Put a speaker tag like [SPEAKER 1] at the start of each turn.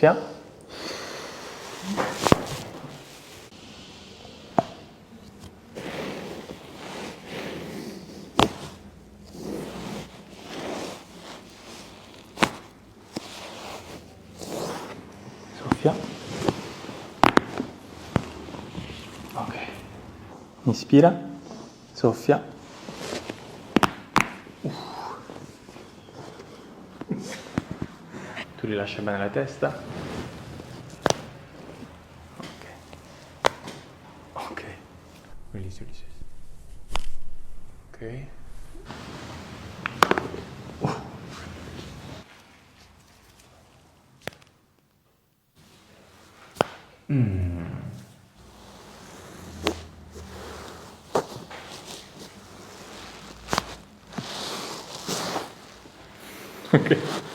[SPEAKER 1] Soffia. Soffia. Ok. Inspira. Soffia. Tu rilascia bene la testa. Ok. Ok. Release, release. Ok. Ok.